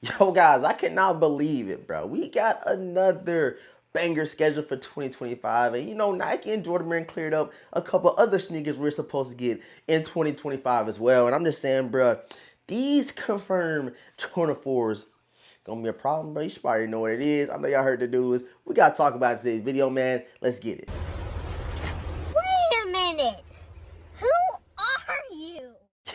Yo, guys, I cannot believe it, bro. We got another banger scheduled for 2025. And you know, Nike and Jordan Brand cleared up a couple other sneakers we're supposed to get in 2025 as well. And I'm just saying, bro, these confirmed Jordan 4s gonna be a problem, bro. You should probably know what it is. I know y'all heard the news. We gotta talk about today's video, man. Let's get it. Wait a minute. Who are you?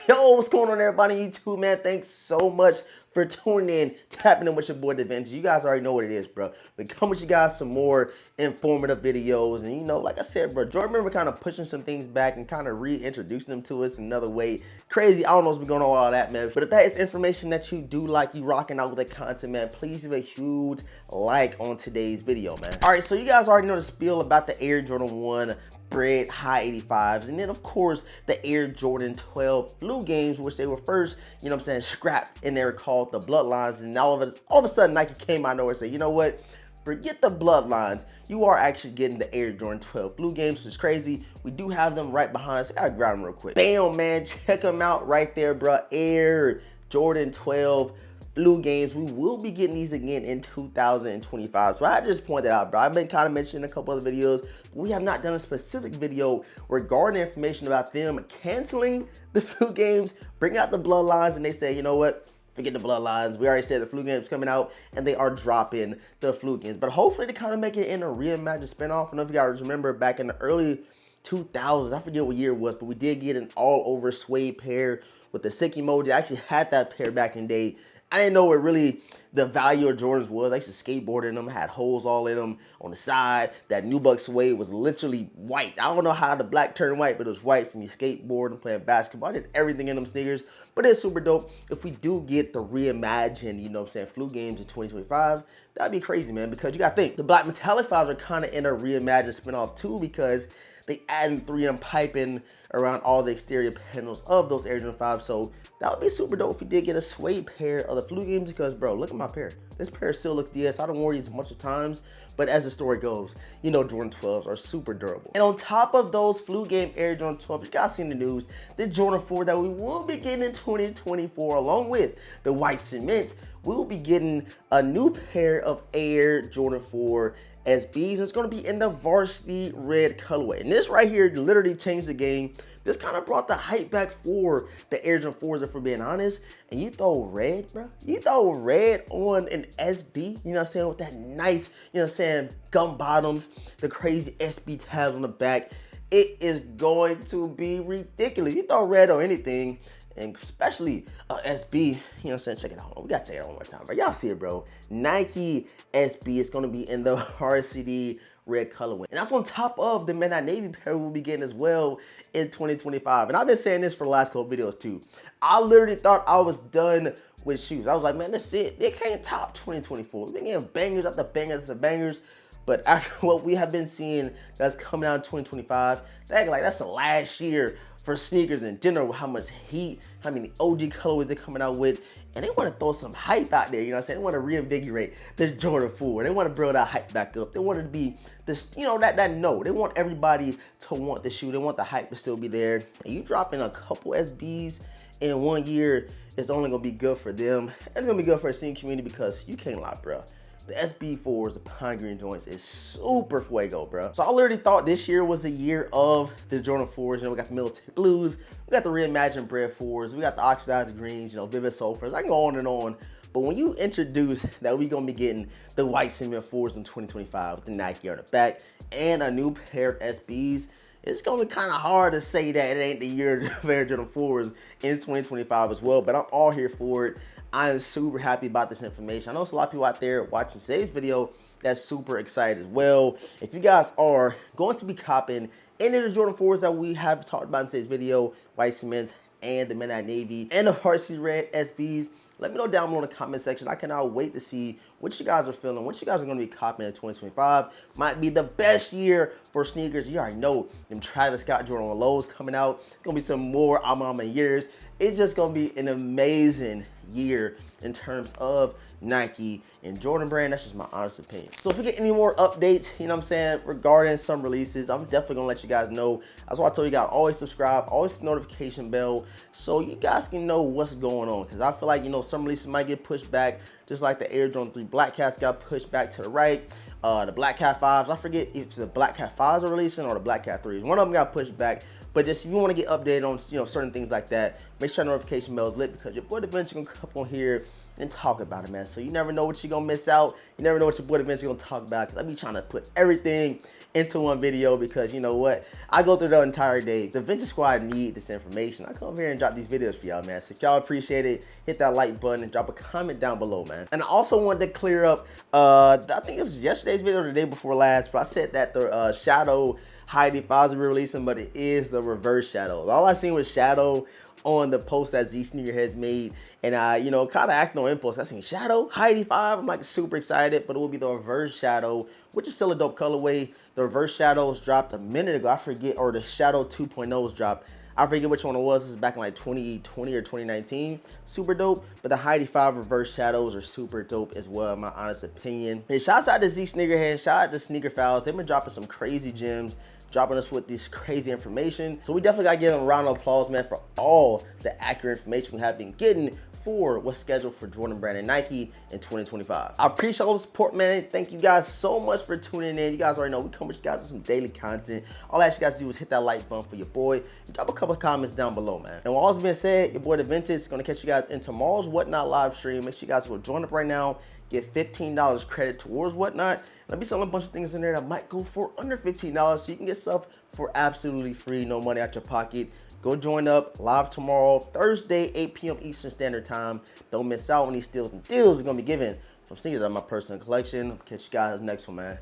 Yo, what's going on, everybody on YouTube, man? Thanks so much for tuning in, tapping in with your boy DeVintage. You guys already know what it is, bro. We come with you guys some more informative videos. And, you know, like I said, bro, Jordan, remember kind of pushing some things back and kind of reintroducing them to us another way. Crazy. I don't know what's been going on with all that, man. But if that is information that you do like, you rocking out with the content, man, please leave a huge like on today's video, man. All right, so you guys already know the spiel about the Air Jordan 1 Red High 85s, and then of course the Air Jordan 12 flu games, which they were first, you know what I'm saying, scrapped, and they were called the Bloodlines. And all of a sudden Nike came out of nowhere and said, you know what, forget the Bloodlines, you are actually getting the Air Jordan 12 flu games, which is crazy. We do have them right behind us. I gotta grab them real quick. Bam, man, check them out right there, bro. Air Jordan 12 flu games. We will be getting these again in 2025. So I just pointed out, bro. I've been kind of mentioning a couple of the videos, but we have not done a specific video regarding information about them canceling the flu games, bringing out the Bloodlines, and they say, you know what, forget the Bloodlines. We already said the flu games coming out, and they are dropping the flu games. But hopefully they kind of make it in a reimagined spinoff. I don't know if you guys remember back in the early 2000s, I forget what year it was, but we did get an all-over suede pair with the sick emoji. I actually had that pair back in the day. I didn't know what really the value of Jordans was. I used to skateboard in them, had holes all in them on the side. That Nubuck suede was literally white. I don't know how the black turned white, but it was white from your skateboard and playing basketball. I did everything in them sneakers, but it's super dope. If we do get the reimagined, you know what I'm saying, flu games in 2025, that'd be crazy, man, because you gotta think, the Black Metallic 5s are kind of in a reimagined spinoff too, because they adding 3M piping around all the exterior panels of those Air Jordan 5. So that would be super dope if we did get a suede pair of the flu games, because, bro, look at my pair. This pair still looks DS. I don't worry as much of times, but as the story goes, you know Jordan 12s are super durable. And on top of those flu game Air Jordan 12s, you guys seen the news, the Jordan 4 that we will be getting in 2024, along with the white cements, we will be getting a new pair of Air Jordan 4 SBs. It's going to be in the Varsity Red colorway. And this right here literally changed the game. This kind of brought the hype back for the Air Jordan 4s, if we're being honest. And you throw red, bro. You throw red on an SB, you know what I'm saying, with that nice, you know what I'm saying, gum bottoms, the crazy SB tabs on the back. It is going to be ridiculous. You throw red on anything, and especially SB, you know what I'm saying, check it out. We gotta check it out one more time, bro. Y'all see it, bro. Nike SB is gonna be in the Varsity Red colorway. And that's on top of the Midnight Navy pair we'll be getting as well in 2025. And I've been saying this for the last couple videos too. I literally thought I was done with shoes. I was like, man, that's it. They can't top 2024. We've been getting bangers after bangers after bangers. But after what we have been seeing that's coming out in 2025, that's the last year for sneakers in general, how much heat, how many OG colorways they're coming out with, and they want to throw some hype out there, you know what I'm saying? They want to reinvigorate the Jordan 4. They want to build that hype back up. They want it to be this, you know, that note. They want everybody to want the shoe. They want the hype to still be there. And you dropping a couple SBs in 1 year, it's only going to be good for them. It's going to be good for the sneaker community, because you can't lie, bro. The SB4s, the pine green joints, is super fuego, bro. So I literally thought this year was the year of the Jordan 4s. You know, we got the military blues, we got the reimagined bread 4s, we got the oxidized greens, you know, vivid sulfurs. I can go on and on. But when you introduce that we're gonna be getting the white cement 4s in 2025 with the Nike on the back and a new pair of SBs, it's gonna be kind of hard to say that it ain't the year of Air Jordan 4s in 2025 as well. But I'm all here for it. I am super happy about this information. I know there's a lot of people out there watching today's video that's super excited as well. If you guys are going to be copping any of the Jordan 4s that we have talked about in today's video, white cements and the Midnight Navy and the Varsity Red SBs, let me know down below in the comment section. I cannot wait to see what you guys are feeling, what you guys are going to be copying in 2025. Might be the best year for sneakers. You already know them Travis Scott Jordan lows coming out. It's going to be some more Amama years. It's just going to be an amazing year in terms of Nike and Jordan Brand. That's just my honest opinion. So if we get any more updates, you know what I'm saying, regarding some releases, I'm definitely gonna let you guys know. That's why I told you guys, always subscribe, always hit the notification bell, so you guys can know what's going on. Because I feel like, you know, some releases might get pushed back, just like the Air Jordan 3 Black Cats got pushed back to the right. The Black Cat 5s, I forget if the Black Cat 5s are releasing or the Black Cat 3s. One of them got pushed back. But just if you want to get updated on, you know, certain things like that, make sure the notification bell is lit, because your boy DeVintage gonna come on here and talk about it, man. So you never know what you're gonna miss out. You never know what your boy DeVintage gonna talk about, because I be trying to put everything into one video, because you know what? I go through the entire day. The DeVintage squad need this information. I come here and drop these videos for y'all, man. So if y'all appreciate it, hit that like button and drop a comment down below, man. And I also wanted to clear up, I think it was yesterday's video or the day before last, but I said that the Shadow Heidi 5s are releasing, but it is the reverse Shadow. All I seen was Shadow on the post that Z Sneakerheads made, and I, you know, kind of acting on impulse. I seen Shadow Heidi 5. I'm like super excited, but it will be the reverse Shadow, which is still a dope colorway. The reverse Shadows dropped a minute ago, I forget, or the Shadow 2.0's dropped. I forget which one it was. This is back in like 2020 or 2019. Super dope. But the Heidi 5 reverse Shadows are super dope as well, in my honest opinion. And shouts out to Z Sneakerhead. Shout out to Sneaker Files. They've been dropping some crazy gems, dropping us with this crazy information. So we definitely gotta give them a round of applause, man, for all the accurate information we have been getting for what's scheduled for Jordan Brand and Nike in 2025. I appreciate all the support, man. Thank you guys so much for tuning in. You guys already know we come with you guys with some daily content. All that you guys do is hit that like button for your boy and drop a couple of comments down below, man. And with all that's been said, your boy DeVintage is gonna catch you guys in tomorrow's Whatnot live stream. Make sure you guys go join up right now. Get $15 credit towards Whatnot. I'll be selling a bunch of things in there that might go for under $15, so you can get stuff for absolutely free, no money out your pocket. Go join up live tomorrow, Thursday, 8 p.m. Eastern Standard Time. Don't miss out on these steals and deals we're gonna be giving from sneakers out of my personal collection. I'll catch you guys next one, man.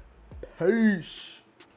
Peace.